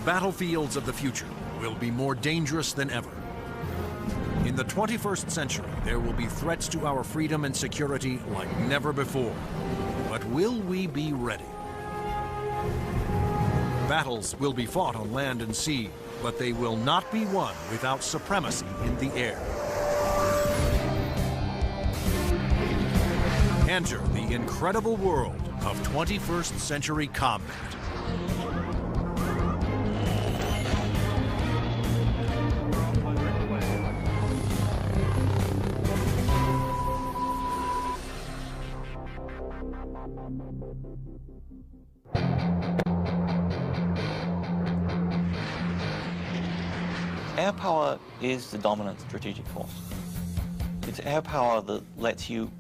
battlefields of the future will be more dangerous than ever. In the 21st century, there will be threats to our freedom and security like never before. But will we be ready? Battles will be fought on land and sea, but they will not be won without supremacy in the air. Enter the incredible world of 21st century combat. Air power is the dominant strategic force. It's air power that lets you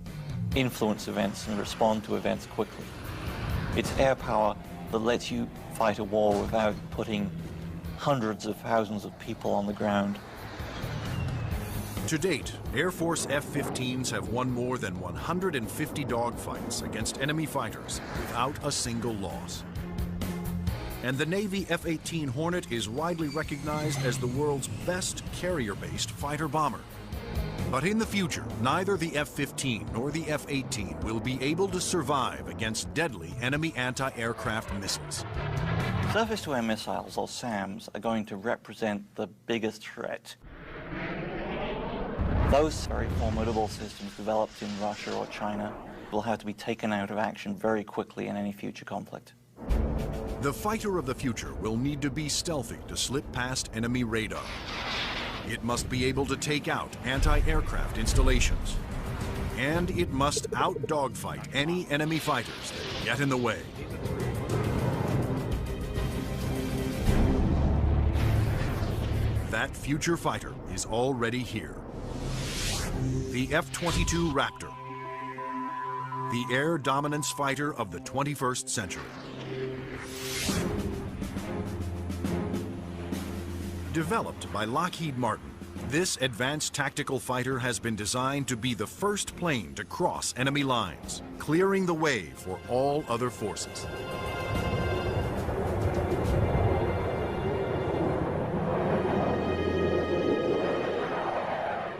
influence events and respond to events quickly. It's air power that lets you fight a war without putting hundreds of thousands of people on the ground. To date, Air Force F-15s have won more than 150 dogfights against enemy fighters without a single loss. And the Navy F-18 Hornet is widely recognized as the world's best carrier-based fighter bomber. But in the future, neither the F-15 nor the F-18 will be able to survive against deadly enemy anti-aircraft missiles. Surface-to-air missiles, or SAMs, are going to represent the biggest threat. Those very formidable systems developed in Russia or China will have to be taken out of action very quickly in any future conflict. The fighter of the future will need to be stealthy to slip past enemy radar. It must be able to take out anti-aircraft installations. And it must out-dogfight any enemy fighters that get in the way. That future fighter is already here. The F-22 Raptor, the air dominance fighter of the 21st century. Developed by Lockheed Martin, this advanced tactical fighter has been designed to be the first plane to cross enemy lines, clearing the way for all other forces.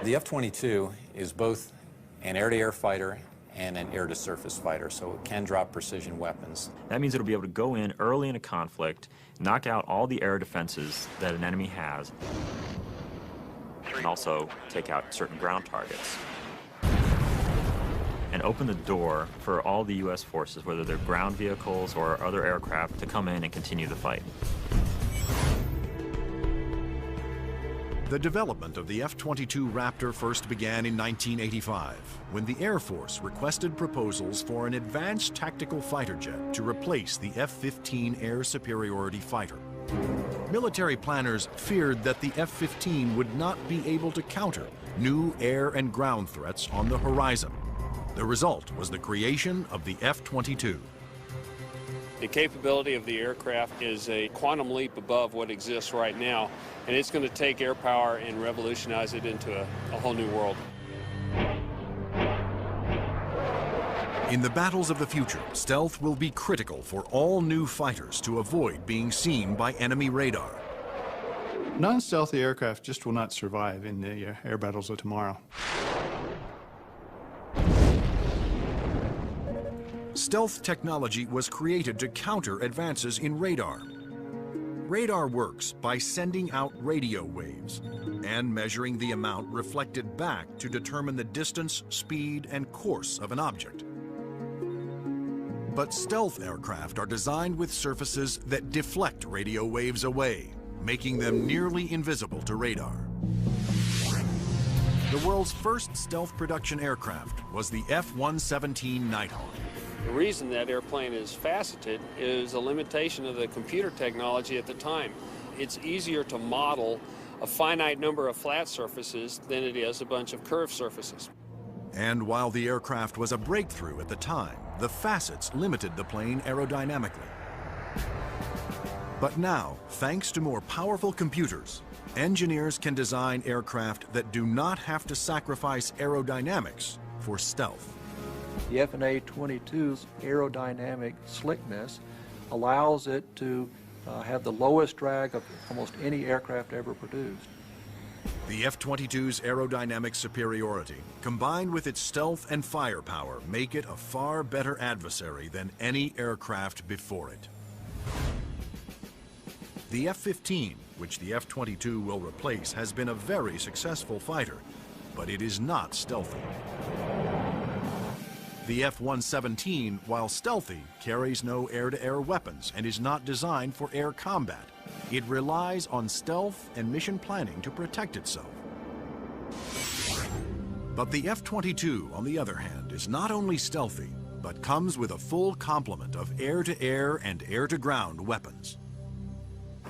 The F-22 is both an air-to-air fighter and an air-to-surface fighter, so it can drop precision weapons. That means it'll be able to go in early in a conflict, knock out all the air defenses that an enemy has, and also take out certain ground targets. And open the door for all the U.S. forces, whether they're ground vehicles or other aircraft, to come in and continue the fight. The development of the F-22 Raptor first began in 1985, when the Air Force requested proposals for an advanced tactical fighter jet to replace the F-15 air superiority fighter. Military planners feared that the F-15 would not be able to counter new air and ground threats on the horizon. The result was the creation of the F-22. The capability of the aircraft is a quantum leap above what exists right now, and it's going to take air power and revolutionize it into a whole new world. In the battles of the future, stealth will be critical for all new fighters to avoid being seen by enemy radar. Non-stealthy aircraft just will not survive in the air battles of tomorrow. Stealth technology was created to counter advances in radar. Radar works by sending out radio waves and measuring the amount reflected back to determine the distance, speed, and course of an object. But stealth aircraft are designed with surfaces that deflect radio waves away, making them nearly invisible to radar. The world's first stealth production aircraft was the F-117 Nighthawk. The reason that airplane is faceted is a limitation of the computer technology at the time. It's easier to model a finite number of flat surfaces than it is a bunch of curved surfaces. And while the aircraft was a breakthrough at the time, the facets limited the plane aerodynamically. But now, thanks to more powerful computers, engineers can design aircraft that do not have to sacrifice aerodynamics for stealth. The FA-22's aerodynamic slickness allows it to have the lowest drag of almost any aircraft ever produced. The F-22's aerodynamic superiority, combined with its stealth and firepower, make it a far better adversary than any aircraft before it. The F-15, which the F-22 will replace, has been a very successful fighter, but it is not stealthy. The F-117, while stealthy, carries no air-to-air weapons and is not designed for air combat. It relies on stealth and mission planning to protect itself. But the F-22, on the other hand, is not only stealthy, but comes with a full complement of air-to-air and air-to-ground weapons.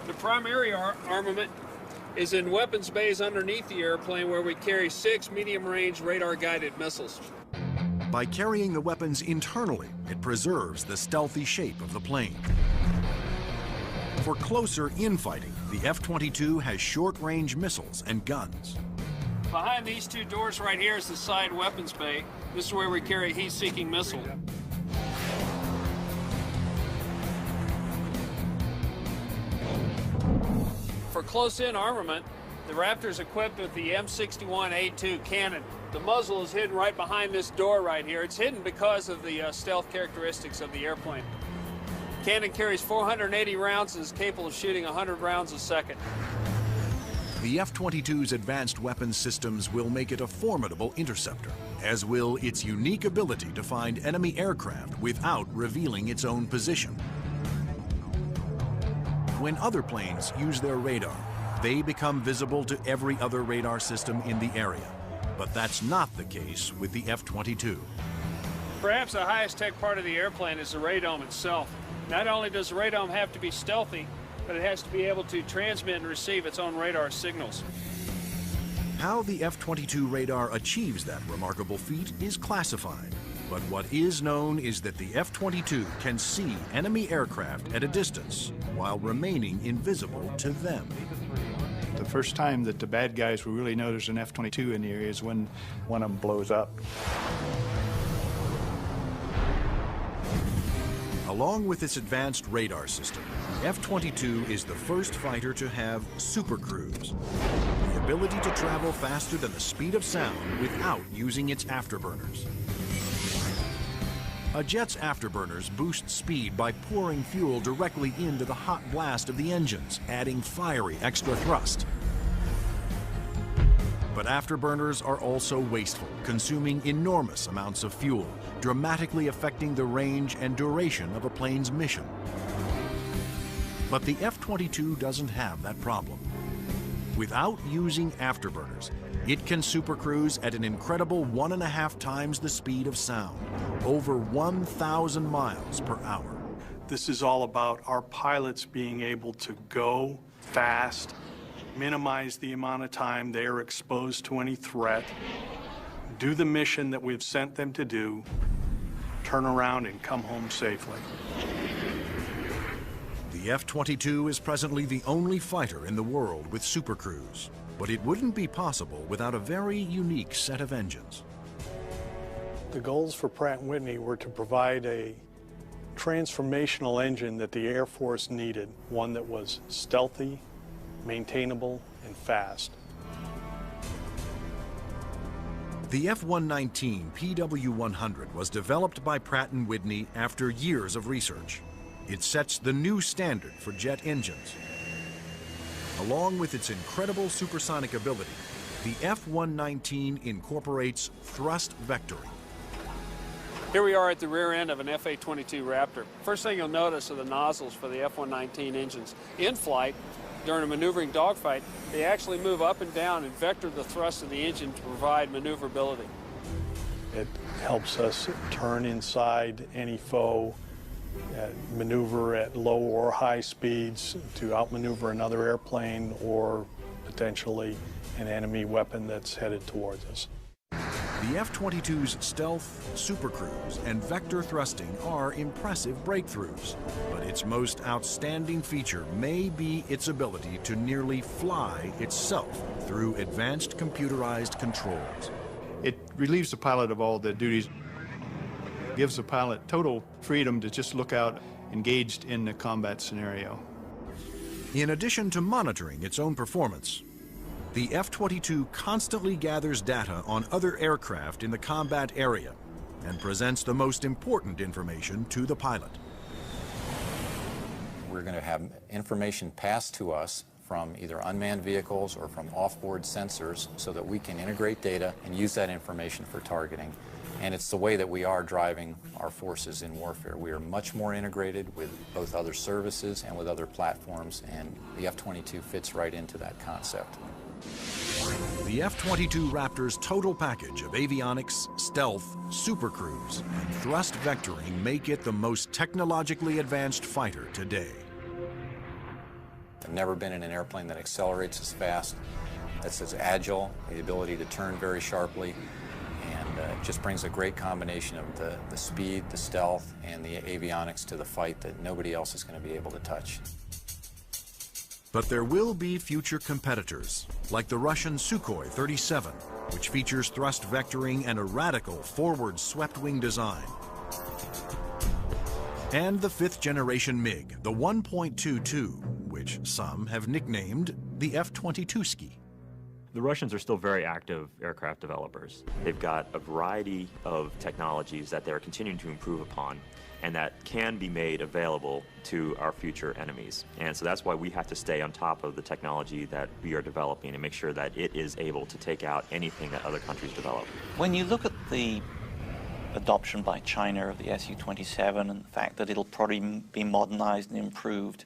The primary armament is in weapons bays underneath the airplane, where we carry 6 medium-range radar-guided missiles. By carrying the weapons internally, it preserves the stealthy shape of the plane. For closer infighting, the F-22 has short-range missiles and guns. Behind these two doors right here is the side weapons bay. This is where we carry a heat-seeking missile. For close-in armament, the Raptor is equipped with the M61A2 cannon. The muzzle is hidden right behind this door right here. It's hidden because of the stealth characteristics of the airplane. Cannon carries 480 rounds and is capable of shooting 100 rounds a second. The F-22's advanced weapons systems will make it a formidable interceptor, as will its unique ability to find enemy aircraft without revealing its own position. When other planes use their radar, they become visible to every other radar system in the area. But that's not the case with the F-22. Perhaps the highest tech part of the airplane is the radome itself. Not only does the radome have to be stealthy, but it has to be able to transmit and receive its own radar signals. How the F-22 radar achieves that remarkable feat is classified. But what is known is that the F-22 can see enemy aircraft at a distance while remaining invisible to them. The first time that the bad guys will really know there's an F-22 in the area is when one of them blows up. Along with its advanced radar system, the F-22 is the first fighter to have Super Cruise, the ability to travel faster than the speed of sound without using its afterburners. A jet's afterburners boost speed by pouring fuel directly into the hot blast of the engines, adding fiery extra thrust. But afterburners are also wasteful, consuming enormous amounts of fuel, dramatically affecting the range and duration of a plane's mission. But the F-22 doesn't have that problem. Without using afterburners, it can supercruise at an incredible 1.5 times the speed of sound, over 1,000 miles per hour. This is all about our pilots being able to go fast, minimize the amount of time they are exposed to any threat, do the mission that we've sent them to do, turn around and come home safely. The F-22 is presently the only fighter in the world with supercruise, but it wouldn't be possible without a very unique set of engines. The goals for Pratt & Whitney were to provide a transformational engine that the Air Force needed, one that was stealthy, maintainable, and fast. The F-119 PW100 was developed by Pratt & Whitney after years of research. It sets the new standard for jet engines. Along with its incredible supersonic ability, the F-119 incorporates thrust vectoring. Here we are at the rear end of an F-A-22 Raptor. First thing you'll notice are the nozzles for the F-119 engines. In flight, during a maneuvering dogfight, they actually move up and down and vector the thrust of the engine to provide maneuverability. It helps us turn inside any foe, maneuver at low or high speeds to outmaneuver another airplane or potentially an enemy weapon that's headed towards us. The F-22's stealth, supercruise, and vector thrusting are impressive breakthroughs, but its most outstanding feature may be its ability to nearly fly itself through advanced computerized controls. It relieves the pilot of all the duties, gives the pilot total freedom to just look out engaged in the combat scenario. In addition to monitoring its own performance, the F-22 constantly gathers data on other aircraft in the combat area and presents the most important information to the pilot. We're going to have information passed to us from either unmanned vehicles or from off-board sensors so that we can integrate data and use that information for targeting. And it's the way that we are driving our forces in warfare. We are much more integrated with both other services and with other platforms, and the F-22 fits right into that concept. The F-22 Raptor's total package of avionics, stealth, supercruise, and thrust vectoring make it the most technologically advanced fighter today. I've never been in an airplane that accelerates as fast, that's as agile, the ability to turn very sharply, and it just brings a great combination of the speed, the stealth, and the avionics to the fight that nobody else is going to be able to touch. But there will be future competitors, like the Russian Sukhoi 37, which features thrust vectoring and a radical forward swept-wing design. And the fifth-generation MiG, the 1.22, which some have nicknamed the F-22ski. The Russians are still very active aircraft developers. They've got a variety of technologies that they're continuing to improve upon and that can be made available to our future enemies. And so that's why we have to stay on top of the technology that we are developing and make sure that it is able to take out anything that other countries develop. When you look at the adoption by China of the Su-27 and the fact that it'll probably be modernized and improved,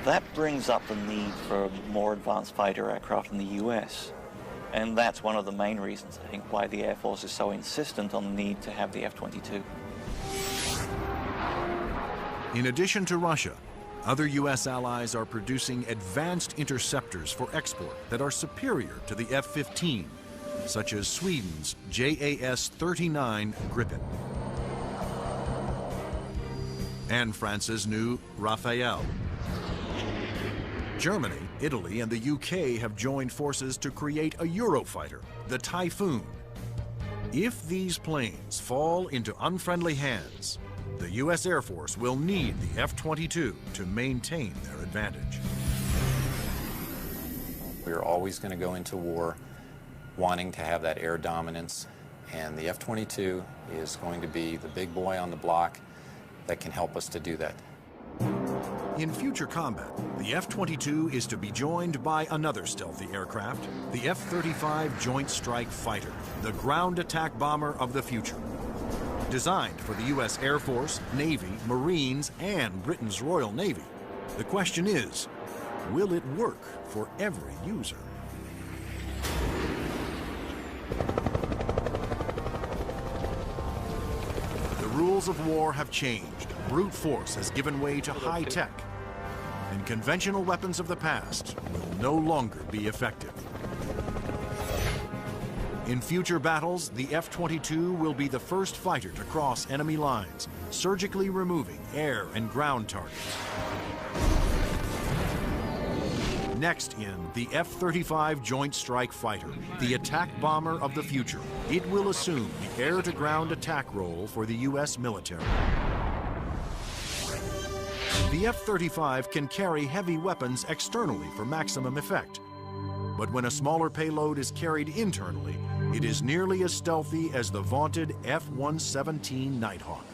that brings up the need for more advanced fighter aircraft in the US. And that's one of the main reasons, I think, why the Air Force is so insistent on the need to have the F-22. In addition to Russia, other U.S. allies are producing advanced interceptors for export that are superior to the F-15, such as Sweden's JAS-39 Gripen and France's new Rafale. Germany, Italy, and the UK have joined forces to create a Eurofighter, the Typhoon. If these planes fall into unfriendly hands, the U.S. Air Force will need the F-22 to maintain their advantage. We're always going to go into war wanting to have that air dominance, and the F-22 is going to be the big boy on the block that can help us to do that. In future combat, the F-22 is to be joined by another stealthy aircraft, the F-35 Joint Strike Fighter, the ground attack bomber of the future. Designed for the U.S. Air Force, Navy, Marines, and Britain's Royal Navy, the question is, will it work for every user? The rules of war have changed. Brute force has given way to high tech, and conventional weapons of the past will no longer be effective. In future battles, the F-22 will be the first fighter to cross enemy lines, surgically removing air and ground targets. Next in, the F-35 Joint Strike Fighter, the attack bomber of the future. It will assume the air-to-ground attack role for the U.S. military. The F-35 can carry heavy weapons externally for maximum effect. But when a smaller payload is carried internally, it is nearly as stealthy as the vaunted F-117 Nighthawk.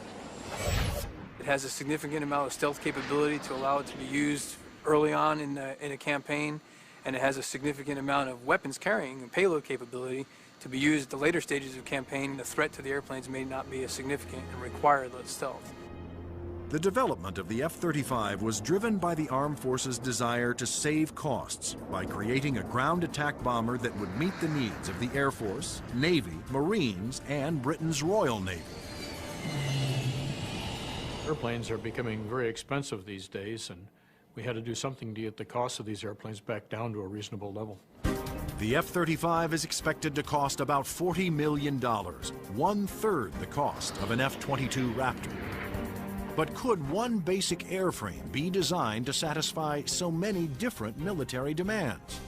It has a significant amount of stealth capability to allow it to be used early on in a campaign, and it has a significant amount of weapons carrying and payload capability to be used at the later stages of campaign. The threat to the airplanes may not be as significant and require less stealth. The development of the F-35 was driven by the Armed Forces' desire to save costs by creating a ground attack bomber that would meet the needs of the Air Force, Navy, Marines, and Britain's Royal Navy. Airplanes are becoming very expensive these days, and we had to do something to get the cost of these airplanes back down to a reasonable level. The F-35 is expected to cost about $40 million, one-third the cost of an F-22 Raptor. But could one basic airframe be designed to satisfy so many different military demands?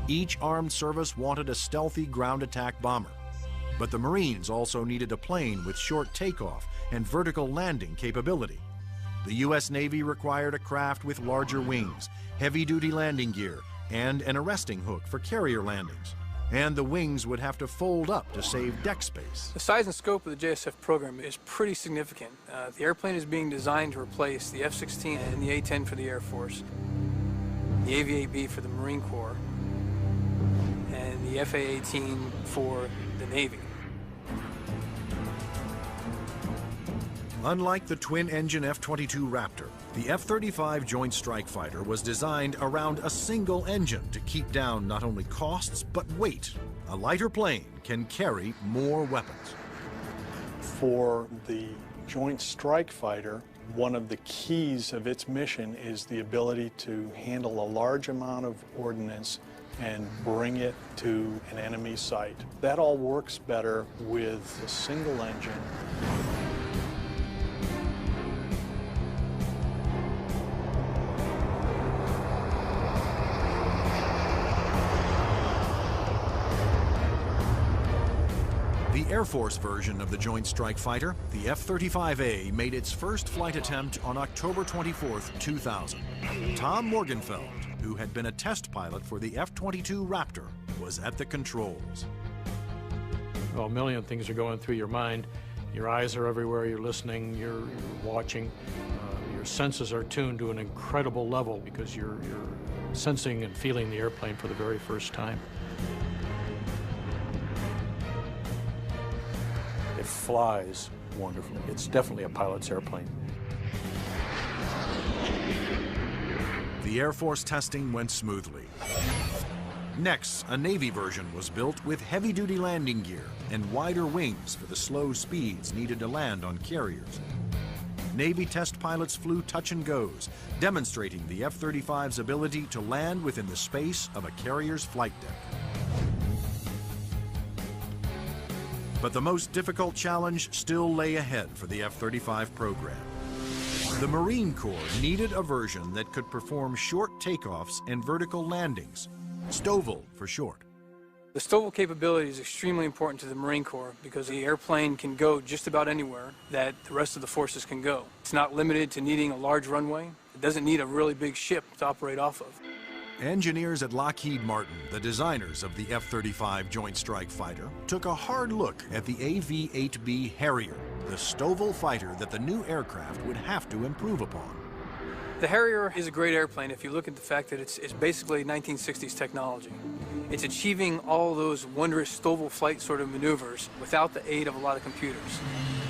Each armed service wanted a stealthy ground attack bomber, but the Marines also needed a plane with short takeoff and vertical landing capability. The U.S. Navy required a craft with larger wings, heavy-duty landing gear, and an arresting hook for carrier landings. And the wings would have to fold up to save deck space. The size and scope of the JSF program is pretty significant. The airplane is being designed to replace the F-16 and the A-10 for the Air Force, the AV-8B for the Marine Corps, and the FA-18 for the Navy. Unlike the twin-engine F-22 Raptor, the F-35 Joint Strike Fighter was designed around a single engine to keep down not only costs, but weight. A lighter plane can carry more weapons. For the Joint Strike Fighter, one of the keys of its mission is the ability to handle a large amount of ordnance and bring it to an enemy site. That all works better with a single engine. The Air Force version of the Joint Strike Fighter, the F-35A, made its first flight attempt on October 24, 2000. Tom Morgenfeld, who had been a test pilot for the F-22 Raptor, was at the controls. Well, a million things are going through your mind. Your eyes are everywhere, you're listening, you're watching. Your senses are tuned to an incredible level because you're sensing and feeling the airplane for the very first time. It flies wonderfully. It's definitely a pilot's airplane. The Air Force testing went smoothly. Next, a Navy version was built with heavy-duty landing gear and wider wings for the slow speeds needed to land on carriers. Navy test pilots flew touch and goes, demonstrating the F-35's ability to land within the space of a carrier's flight deck. But the most difficult challenge still lay ahead for the F-35 program. The Marine Corps needed a version that could perform short takeoffs and vertical landings, STOVL for short. The STOVL capability is extremely important to the Marine Corps because the airplane can go just about anywhere that the rest of the forces can go. It's not limited to needing a large runway. It doesn't need a really big ship to operate off of. Engineers at Lockheed Martin, the designers of the F-35 Joint Strike Fighter, took a hard look at the AV-8B Harrier, the STOVL fighter that the new aircraft would have to improve upon. The Harrier is a great airplane if you look at the fact that it's basically 1960s technology. It's achieving all those wondrous STOVL flight sort of maneuvers without the aid of a lot of computers.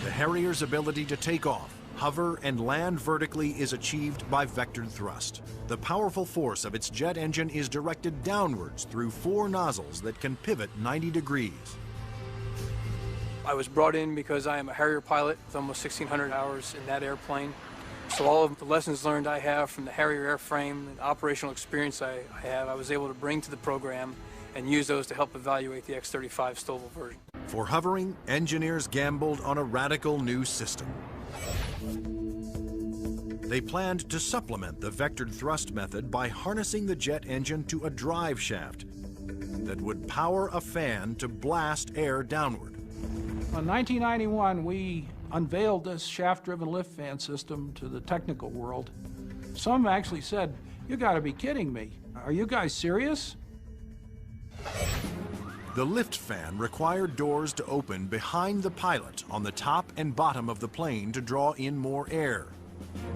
The Harrier's ability to take off, hover, and land vertically is achieved by vectored thrust. The powerful force of its jet engine is directed downwards through 4 nozzles that can pivot 90 degrees. I was brought in because I am a Harrier pilot with almost 1,600 hours in that airplane. So all of the lessons learned I have from the Harrier airframe and operational experience I have, I was able to bring to the program and use those to help evaluate the X-35 STOVL version. For hovering, engineers gambled on a radical new system. They planned to supplement the vectored thrust method by harnessing the jet engine to a drive shaft that would power a fan to blast air downward. In 1991, we unveiled this shaft-driven lift fan system to the technical world. Some actually said, "You gotta be kidding me. Are you guys serious?" The lift fan required doors to open behind the pilot on the top and bottom of the plane to draw in more air.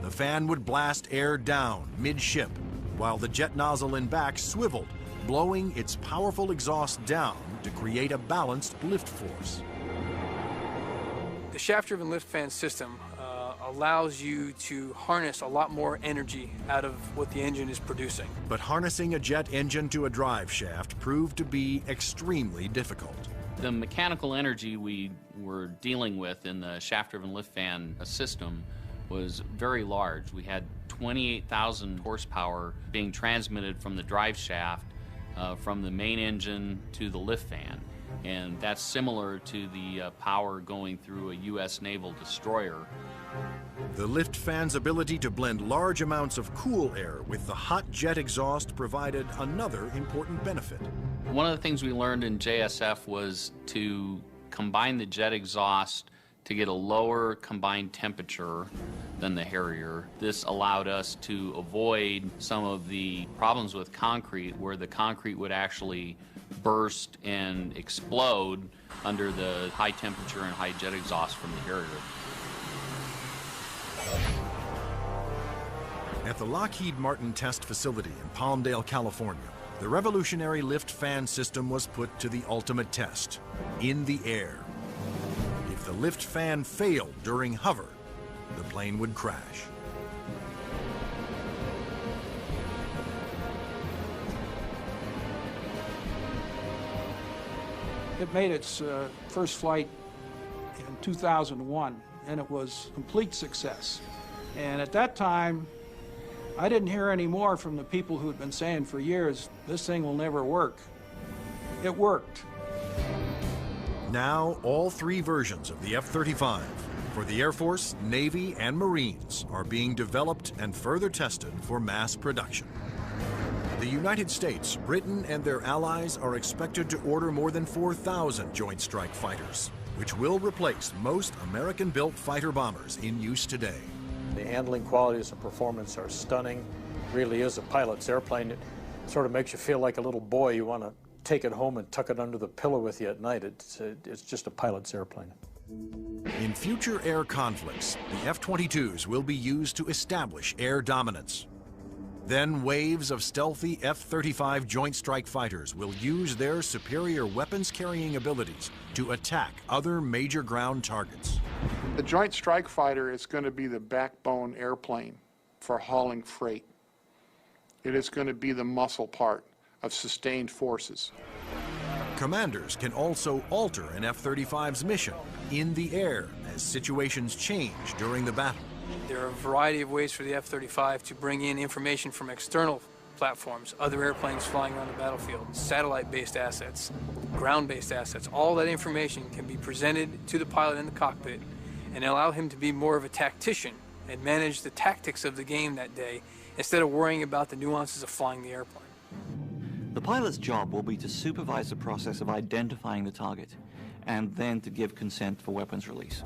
The fan would blast air down mid-ship, while the jet nozzle in back swiveled, blowing its powerful exhaust down to create a balanced lift force. The shaft-driven lift fan system allows you to harness a lot more energy out of what the engine is producing. But harnessing a jet engine to a drive shaft proved to be extremely difficult. The mechanical energy we were dealing with in the shaft-driven lift fan system was very large. We had 28,000 horsepower being transmitted from the drive shaft from the main engine to the lift fan. And that's similar to the power going through a U.S. naval destroyer. The lift fan's ability to blend large amounts of cool air with the hot jet exhaust provided another important benefit. One of the things we learned in JSF was to combine the jet exhaust to get a lower combined temperature than the Harrier. This allowed us to avoid some of the problems with concrete where the concrete would actually burst and explode under the high temperature and high jet exhaust from the Harrier. At the Lockheed Martin test facility in Palmdale, California, the revolutionary lift fan system was put to the ultimate test, in the air. If the lift fan failed during hover, the plane would crash. It made its first flight in 2001, and it was a complete success. And at that time, I didn't hear any more from the people who had been saying for years, this thing will never work. It worked. Now, all three versions of the F-35 for the Air Force, Navy, and Marines are being developed and further tested for mass production. The United States, Britain, and their allies are expected to order more than 4,000 Joint Strike Fighters, which will replace most American-built fighter bombers in use today. The handling qualities and performance are stunning. It really is a pilot's airplane. It sort of makes you feel like a little boy. You want to take it home and tuck it under the pillow with you at night. It's just a pilot's airplane. In future air conflicts, the F-22s will be used to establish air dominance. Then waves of stealthy F-35 Joint Strike Fighters will use their superior weapons-carrying abilities to attack other major ground targets. The Joint Strike Fighter is going to be the backbone airplane for hauling freight. It is going to be the muscle part of sustained forces. Commanders can also alter an F-35's mission in the air as situations change during the battle. There are a variety of ways for the F-35 to bring in information from external platforms, other airplanes flying around the battlefield, satellite-based assets, ground-based assets. All that information can be presented to the pilot in the cockpit and allow him to be more of a tactician and manage the tactics of the game that day instead of worrying about the nuances of flying the airplane. The pilot's job will be to supervise the process of identifying the target and then to give consent for weapons release.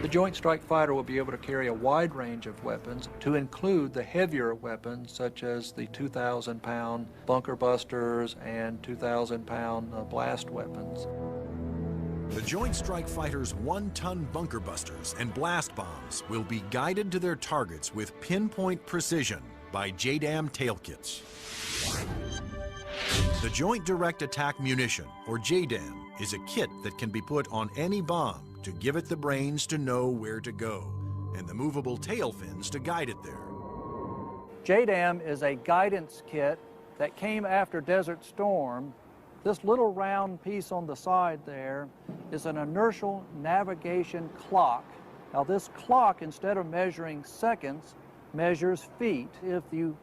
The Joint Strike Fighter will be able to carry a wide range of weapons, to include the heavier weapons such as the 2,000-pound bunker busters and 2,000-pound blast weapons. The Joint Strike Fighter's 1-ton bunker busters and blast bombs will be guided to their targets with pinpoint precision by JDAM tail kits. The Joint Direct Attack Munition, or JDAM, is a kit that can be put on any bomb to give it the brains to know where to go, and the movable tail fins to guide it there. JDAM is a guidance kit that came after Desert Storm. This little round piece on the side there is an inertial navigation clock. Now this clock, instead of measuring seconds, measures feet. If you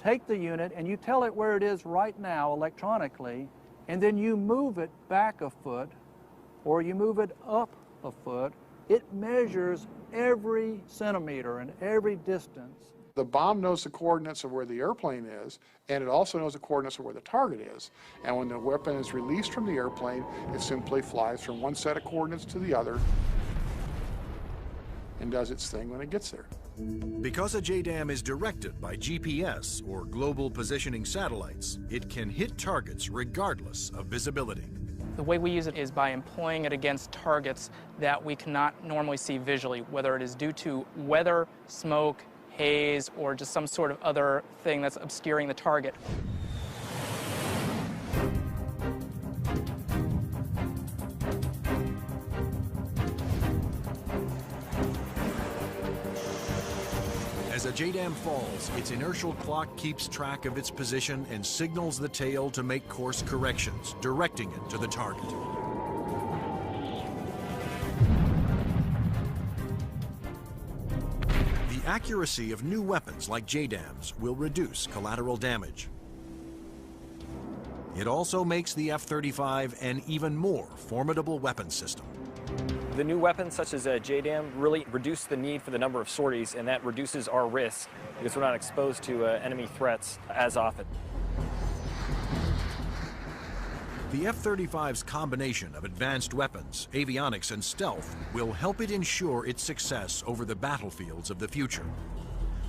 take the unit and you tell it where it is right now electronically, and then you move it back a foot, or you move it up a foot, it measures every centimeter and every distance. The bomb knows the coordinates of where the airplane is, and it also knows the coordinates of where the target is. And when the weapon is released from the airplane, it simply flies from one set of coordinates to the other and does its thing when it gets there. Because a JDAM is directed by GPS, or Global Positioning Satellites, it can hit targets regardless of visibility. The way we use it is by employing it against targets that we cannot normally see visually, whether it is due to weather, smoke, haze, or just some sort of other thing that's obscuring the target. As a JDAM falls, its inertial clock keeps track of its position and signals the tail to make course corrections, directing it to the target. The accuracy of new weapons like JDAMs will reduce collateral damage. It also makes the F-35 an even more formidable weapons system. The new weapons such as JDAM really reduce the need for the number of sorties, and that reduces our risk because we're not exposed to enemy threats as often. The F-35's combination of advanced weapons, avionics, and stealth will help it ensure its success over the battlefields of the future.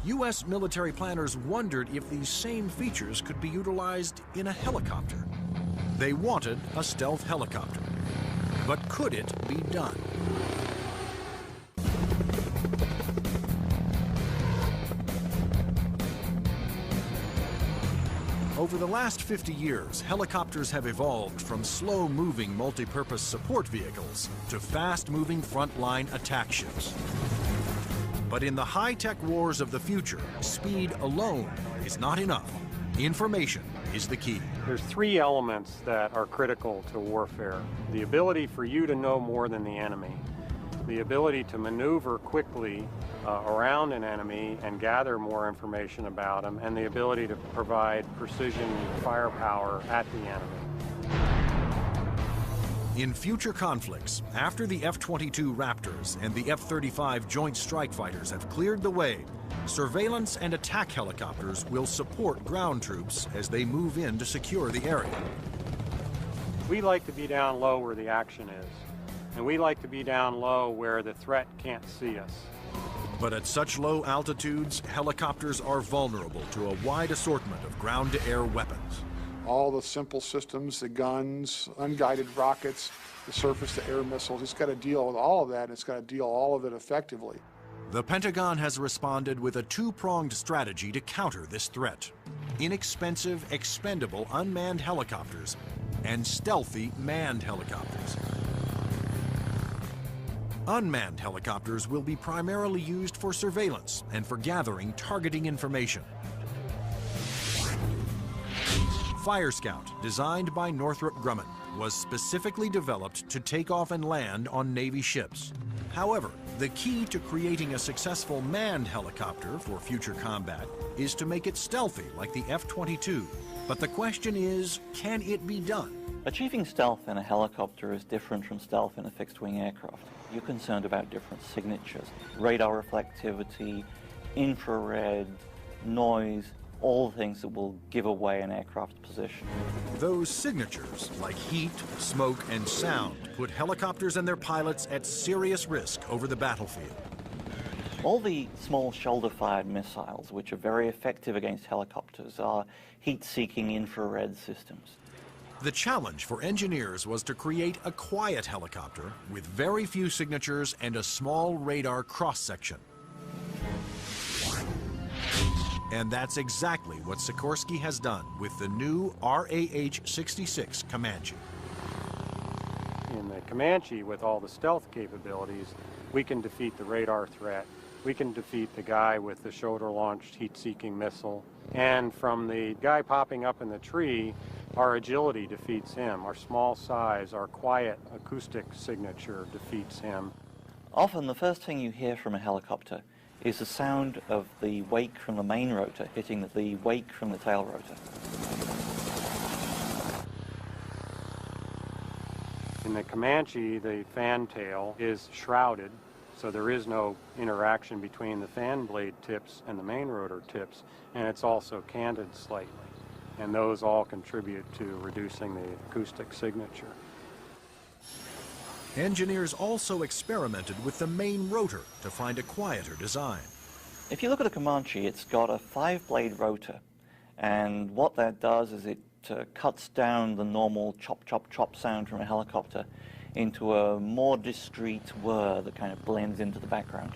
U.S. military planners wondered if these same features could be utilized in a helicopter. They wanted a stealth helicopter. But could it be done? Over the last 50 years, helicopters have evolved from slow-moving multi-purpose support vehicles to fast-moving frontline attack ships. But in the high-tech wars of the future, speed alone is not enough. Information is the key. There's three elements that are critical to warfare. The ability for you to know more than the enemy, the ability to maneuver quickly around an enemy and gather more information about them, and the ability to provide precision firepower at the enemy. In future conflicts, after the F-22 Raptors and the F-35 Joint Strike Fighters have cleared the way, surveillance and attack helicopters will support ground troops as they move in to secure the area. We like to be down low where the action is, and we like to be down low where the threat can't see us. But at such low altitudes, helicopters are vulnerable to a wide assortment of ground-to-air weapons. All the simple systems, the guns, unguided rockets, the surface-to-air missiles, it's got to deal with all of that, and it's got to deal all of it effectively. The Pentagon has responded with a two-pronged strategy to counter this threat: inexpensive, expendable unmanned helicopters and stealthy manned helicopters. Unmanned helicopters will be primarily used for surveillance and for gathering targeting information. Fire Scout, designed by Northrop Grumman, was specifically developed to take off and land on Navy ships. However, the key to creating a successful manned helicopter for future combat is to make it stealthy like the F-22. But the question is, can it be done? Achieving stealth in a helicopter is different from stealth in a fixed-wing aircraft. You're concerned about different signatures: radar reflectivity, infrared, noise, all things that will give away an aircraft's position. Those signatures, like heat, smoke, and sound, put helicopters and their pilots at serious risk over the battlefield. All the small shoulder-fired missiles, which are very effective against helicopters, are heat-seeking infrared systems. The challenge for engineers was to create a quiet helicopter with very few signatures and a small radar cross-section. And that's exactly what Sikorsky has done with the new RAH-66 Comanche. In the Comanche, with all the stealth capabilities, we can defeat the radar threat. We can defeat the guy with the shoulder-launched heat-seeking missile. And from the guy popping up in the tree, our agility defeats him. Our small size, our quiet acoustic signature defeats him. Often the first thing you hear from a helicopter is the sound of the wake from the main rotor hitting the wake from the tail rotor. In the Comanche, the fan tail is shrouded, so there is no interaction between the fan blade tips and the main rotor tips, and it's also canted slightly. And those all contribute to reducing the acoustic signature. Engineers also experimented with the main rotor to find a quieter design. If you look at a Comanche, it's got a 5-blade rotor, and what that does is it cuts down the normal chop, chop, chop sound from a helicopter into a more discreet whir that kind of blends into the background.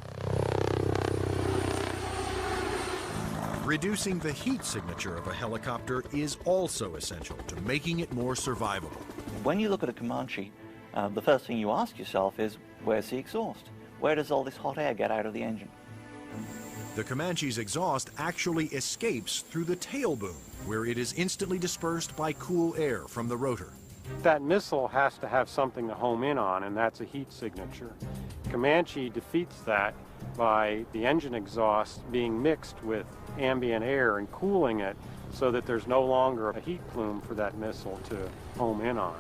Reducing the heat signature of a helicopter is also essential to making it more survivable. When you look at a Comanche, the first thing you ask yourself is, where's the exhaust? Where does all this hot air get out of the engine? The Comanche's exhaust actually escapes through the tail boom, where it is instantly dispersed by cool air from the rotor. That missile has to have something to home in on, and that's a heat signature. Comanche defeats that by the engine exhaust being mixed with ambient air and cooling it so that there's no longer a heat plume for that missile to home in on.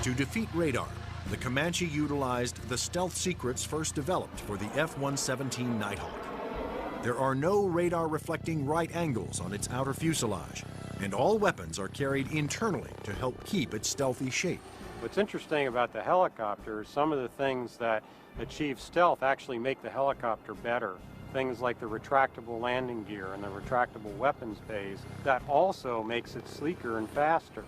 To defeat radar, the Comanche utilized the stealth secrets first developed for the F-117 Nighthawk. There are no radar-reflecting right angles on its outer fuselage, and all weapons are carried internally to help keep its stealthy shape. What's interesting about the helicopter is some of the things that achieve stealth actually make the helicopter better. Things like the retractable landing gear and the retractable weapons bays, that also makes it sleeker and faster.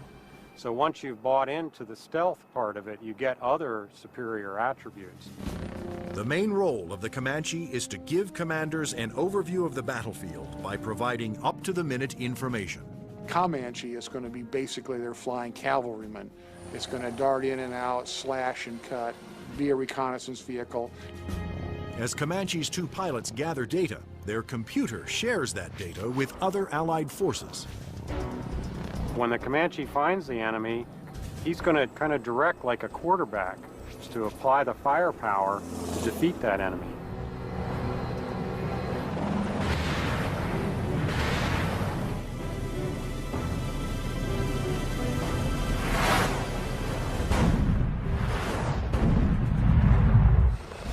So once you've bought into the stealth part of it, you get other superior attributes. The main role of the Comanche is to give commanders an overview of the battlefield by providing up-to-the-minute information. Comanche is going to be basically their flying cavalryman. It's going to dart in and out, slash and cut, be a reconnaissance vehicle. As Comanche's two pilots gather data, their computer shares that data with other Allied forces. When the Comanche finds the enemy, he's going to kind of direct like a quarterback to apply the firepower to defeat that enemy.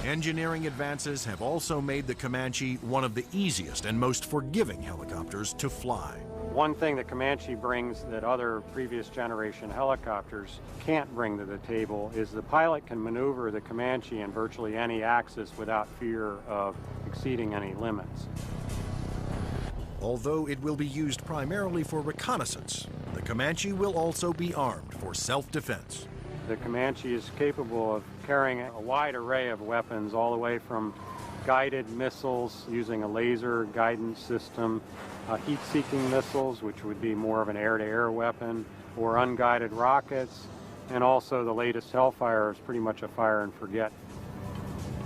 Engineering advances have also made the Comanche one of the easiest and most forgiving helicopters to fly. One thing that Comanche brings that other previous generation helicopters can't bring to the table is the pilot can maneuver the Comanche in virtually any axis without fear of exceeding any limits. Although it will be used primarily for reconnaissance, the Comanche will also be armed for self-defense. The Comanche is capable of carrying a wide array of weapons, all the way from guided missiles using a laser guidance system, heat-seeking missiles, which would be more of an air-to-air weapon, or unguided rockets, and also the latest Hellfire is pretty much a fire and forget.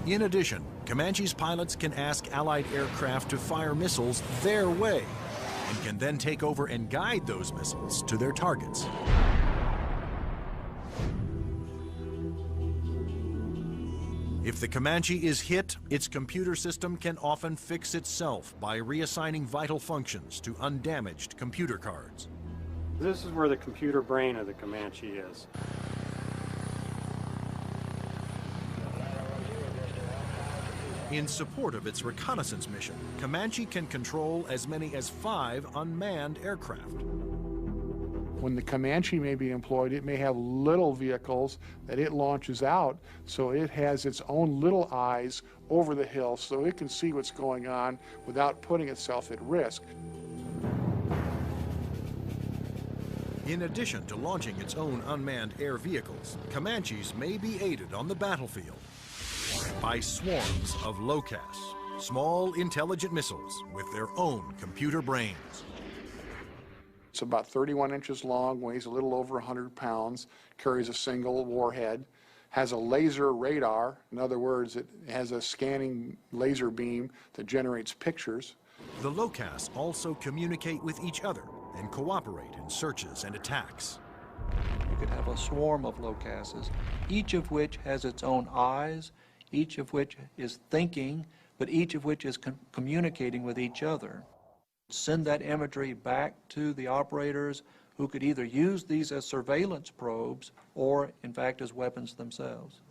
In addition, Comanche's pilots can ask Allied aircraft to fire missiles their way, and can then take over and guide those missiles to their targets. If the Comanche is hit, its computer system can often fix itself by reassigning vital functions to undamaged computer cards. This is where the computer brain of the Comanche is. In support of its reconnaissance mission, Comanche can control as many as 5 unmanned aircraft. When the Comanche may be employed, it may have little vehicles that it launches out, so it has its own little eyes over the hill so it can see what's going on without putting itself at risk. In addition to launching its own unmanned air vehicles, Comanches may be aided on the battlefield by swarms of LOCAS, small intelligent missiles with their own computer brains. It's about 31 inches long, weighs a little over 100 pounds, carries a single warhead, has a laser radar. In other words, it has a scanning laser beam that generates pictures. The LOCAS also communicate with each other and cooperate in searches and attacks. You could have a swarm of LOCASes, each of which has its own eyes, each of which is thinking, but each of which is communicating with each other. Send that imagery back to the operators who could either use these as surveillance probes or, in fact, as weapons themselves.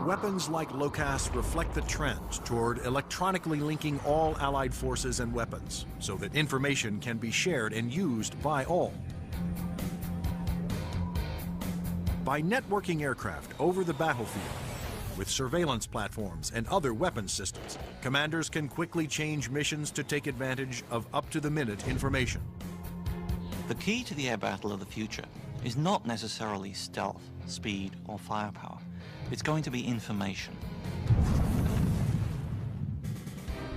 Weapons like LOCAS reflect the trend toward electronically linking all Allied forces and weapons so that information can be shared and used by all. By networking aircraft over the battlefield, with surveillance platforms and other weapons systems, commanders can quickly change missions to take advantage of up-to-the-minute information. The key to the air battle of the future is not necessarily stealth, speed, or firepower. It's going to be information.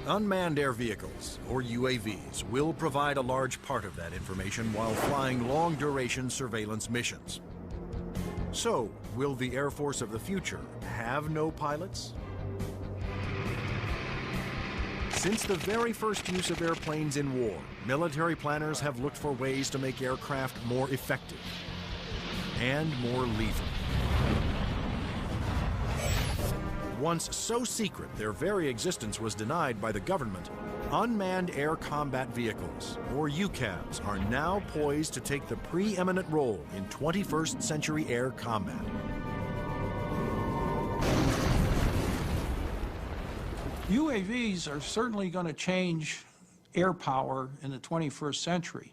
Unmanned air vehicles, or UAVs, will provide a large part of that information while flying long-duration surveillance missions. So, will the Air Force of the future have no pilots? Since the very first use of airplanes in war, military planners have looked for ways to make aircraft more effective and more lethal. Once so secret their very existence was denied by the government, unmanned air combat vehicles, or UCAVs, are now poised to take the preeminent role in 21st century air combat. UAVs are certainly going to change air power in the 21st century.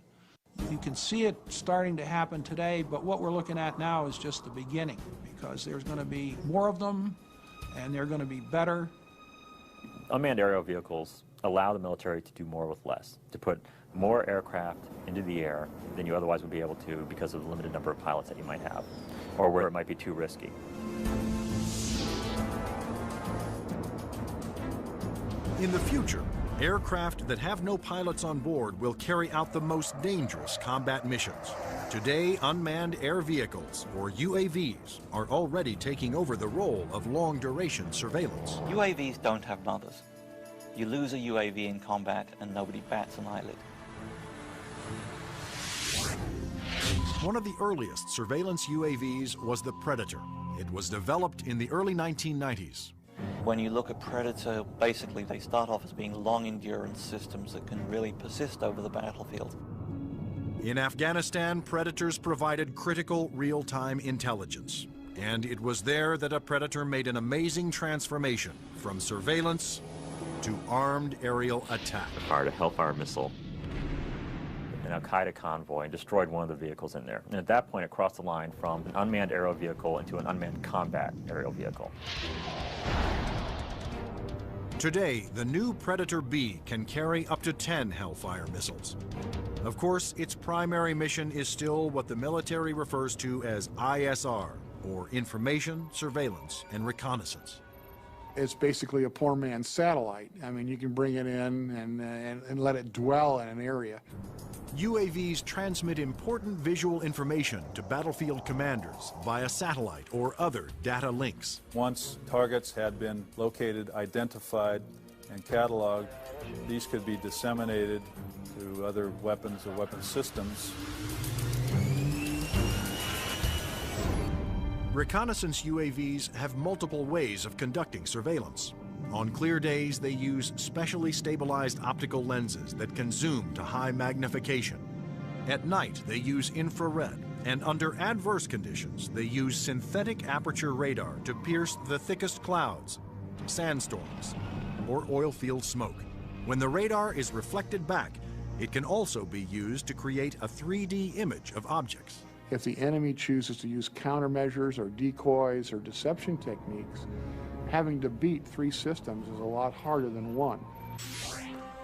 You can see it starting to happen today, but what we're looking at now is just the beginning, because there's going to be more of them, and they're going to be better. Unmanned aerial vehicles allow the military to do more with less, to put more aircraft into the air than you otherwise would be able to because of the limited number of pilots that you might have, or where it might be too risky. In the future, aircraft that have no pilots on board will carry out the most dangerous combat missions. Today, unmanned air vehicles, or UAVs, are already taking over the role of long-duration surveillance. UAVs don't have mothers. You lose a UAV in combat and nobody bats an eyelid. One of the earliest surveillance UAVs was the Predator. It was developed in the early 1990s. When you look at Predator, basically they start off as being long-endurance systems that can really persist over the battlefield. In Afghanistan, Predators provided critical real-time intelligence. And it was there that a Predator made an amazing transformation from surveillance to armed aerial attack. Fired a Hellfire missile, an Al-Qaeda convoy, and destroyed one of the vehicles in there. And at that point, it crossed the line from an unmanned aerial vehicle into an unmanned combat aerial vehicle. Today, the new Predator B can carry up to 10 Hellfire missiles. Of course, its primary mission is still what the military refers to as ISR, or Information, Surveillance, and Reconnaissance. It's basically a poor man's satellite. I mean, you can bring it in and let it dwell in an area. UAVs transmit important visual information to battlefield commanders via satellite or other data links. Once targets had been located, identified, and cataloged, these could be disseminated to other weapons or weapon systems. Reconnaissance UAVs have multiple ways of conducting surveillance. On clear days, they use specially stabilized optical lenses that can zoom to high magnification. At night, they use infrared, and under adverse conditions, they use synthetic aperture radar to pierce the thickest clouds, sandstorms, or oil field smoke. When the radar is reflected back, it can also be used to create a 3D image of objects. If the enemy chooses to use countermeasures or decoys or deception techniques, having to beat 3 systems is a lot harder than 1.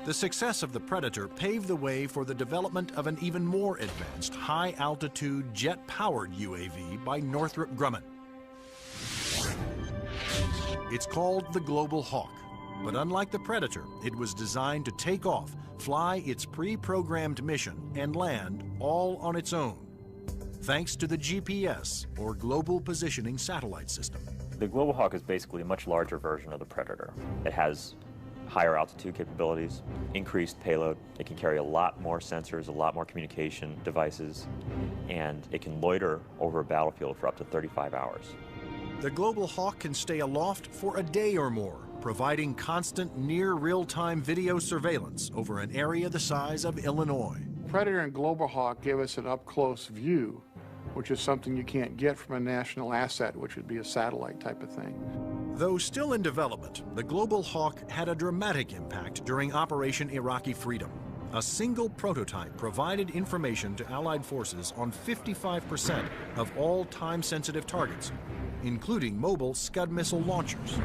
The success of the Predator paved the way for the development of an even more advanced high-altitude jet-powered UAV by Northrop Grumman. It's called the Global Hawk, but unlike the Predator, it was designed to take off, fly its pre-programmed mission, and land all on its own, thanks to the GPS, or Global Positioning Satellite System. The Global Hawk is basically a much larger version of the Predator. It has higher altitude capabilities, increased payload. It can carry a lot more sensors, a lot more communication devices, and it can loiter over a battlefield for up to 35 hours. The Global Hawk can stay aloft for a day or more, providing constant near real-time video surveillance over an area the size of Illinois. Predator and Global Hawk give us an up-close view, which is something you can't get from a national asset, which would be a satellite type of thing. Though still in development, the Global Hawk had a dramatic impact during Operation Iraqi Freedom. A single prototype provided information to Allied forces on 55% of all time-sensitive targets, including mobile Scud missile launchers.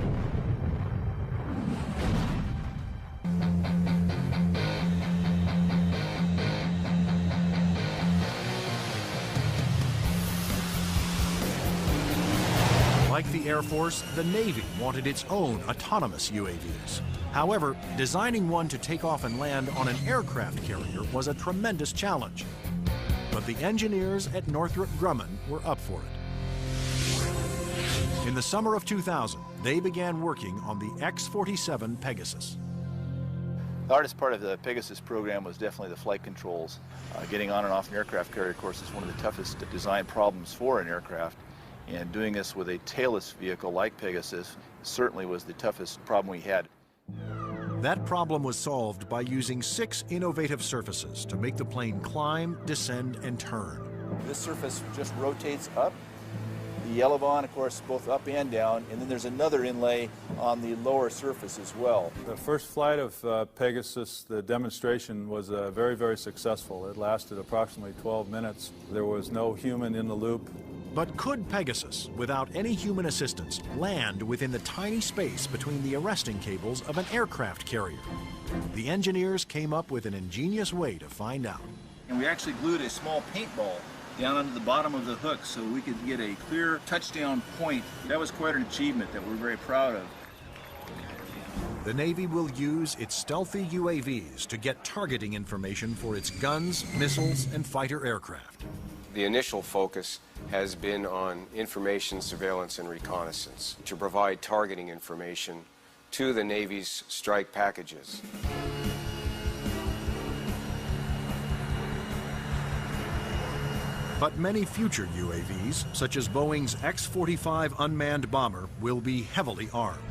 Like the Air Force, the Navy wanted its own autonomous UAVs. However, designing one to take off and land on an aircraft carrier was a tremendous challenge. But the engineers at Northrop Grumman were up for it. In the summer of 2000, they began working on the X-47 Pegasus. The hardest part of the Pegasus program was definitely the flight controls. Getting on and off an aircraft carrier, of course, is one of the toughest design problems for an aircraft. And doing this with a tailless vehicle like Pegasus certainly was the toughest problem we had. That problem was solved by using 6 innovative surfaces to make the plane climb, descend, and turn. This surface just rotates up. the Elevon, of course, both up and down, and then there's another inlay on the lower surface as well. The first flight of Pegasus, the demonstration was very, very successful. It lasted approximately 12 minutes. There was no human in the loop. But could Pegasus, without any human assistance, land within the tiny space between the arresting cables of an aircraft carrier? The engineers came up with an ingenious way to find out. And we actually glued a small paintball down onto the bottom of the hook so we could get a clear touchdown point. That was quite an achievement that we're very proud of. The Navy will use its stealthy UAVs to get targeting information for its guns, missiles, and fighter aircraft. The initial focus has been on information, surveillance, and reconnaissance to provide targeting information to the Navy's strike packages. But many future UAVs, such as Boeing's X-45 unmanned bomber, will be heavily armed.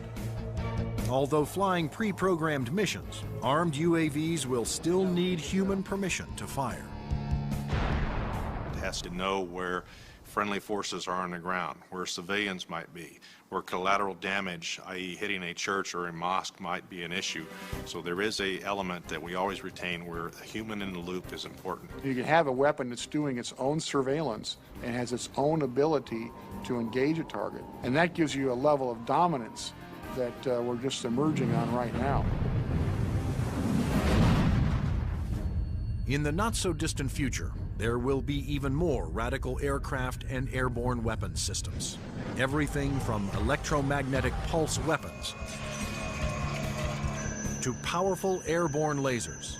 Although flying pre-programmed missions, armed UAVs will still need human permission to fire. It has to know where friendly forces are on the ground, where civilians might be, where collateral damage, i.e. hitting a church or a mosque, might be an issue. So there is an element that we always retain where a human in the loop is important. You can have a weapon that's doing its own surveillance and has its own ability to engage a target. And that gives you a level of dominance that we're just emerging on right now. In the not-so-distant future, there will be even more radical aircraft and airborne weapons systems. Everything from electromagnetic pulse weapons to powerful airborne lasers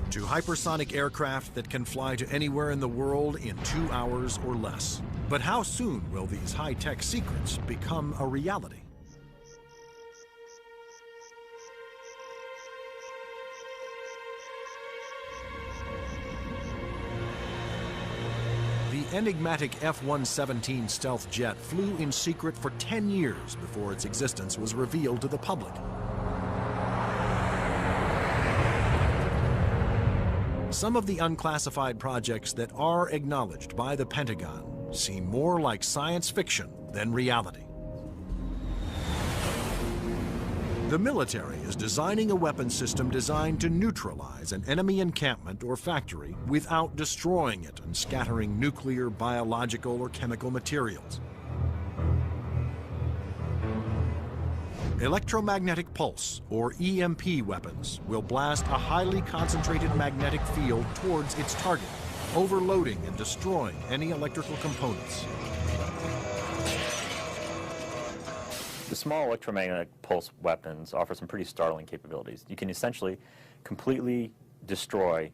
to hypersonic aircraft that can fly to anywhere in the world in 2 hours or less. But how soon will these high-tech secrets become a reality? The enigmatic F-117 stealth jet flew in secret for 10 years before its existence was revealed to the public. Some of the unclassified projects that are acknowledged by the Pentagon seem more like science fiction than reality. The military is designing a weapon system designed to neutralize an enemy encampment or factory without destroying it and scattering nuclear, biological, or chemical materials. Electromagnetic pulse, or EMP weapons, will blast a highly concentrated magnetic field towards its target, overloading and destroying any electrical components. The small electromagnetic pulse weapons offer some pretty startling capabilities. You can essentially completely destroy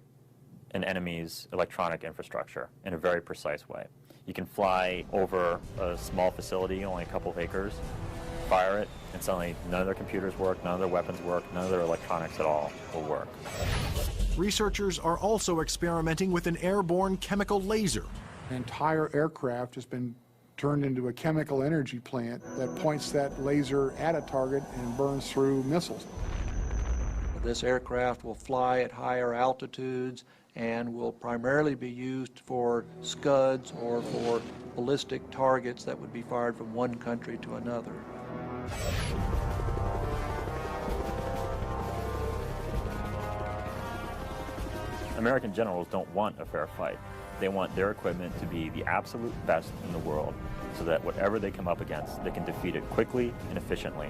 an enemy's electronic infrastructure in a very precise way. You can fly over a small facility, only a couple of acres, fire it, and suddenly none of their computers work, none of their weapons work, none of their electronics at all will work. Researchers are also experimenting with an airborne chemical laser. An entire aircraft has been turned into a chemical energy plant that points that laser at a target and burns through missiles. This aircraft will fly at higher altitudes and will primarily be used for Scuds or for ballistic targets that would be fired from one country to another. American generals don't want a fair fight. They want their equipment to be the absolute best in the world so that whatever they come up against, they can defeat it quickly and efficiently.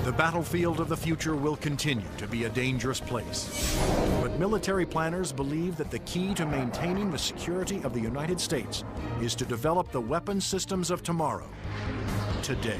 The battlefield of the future will continue to be a dangerous place. But military planners believe that the key to maintaining the security of the United States is to develop the weapon systems of tomorrow, today.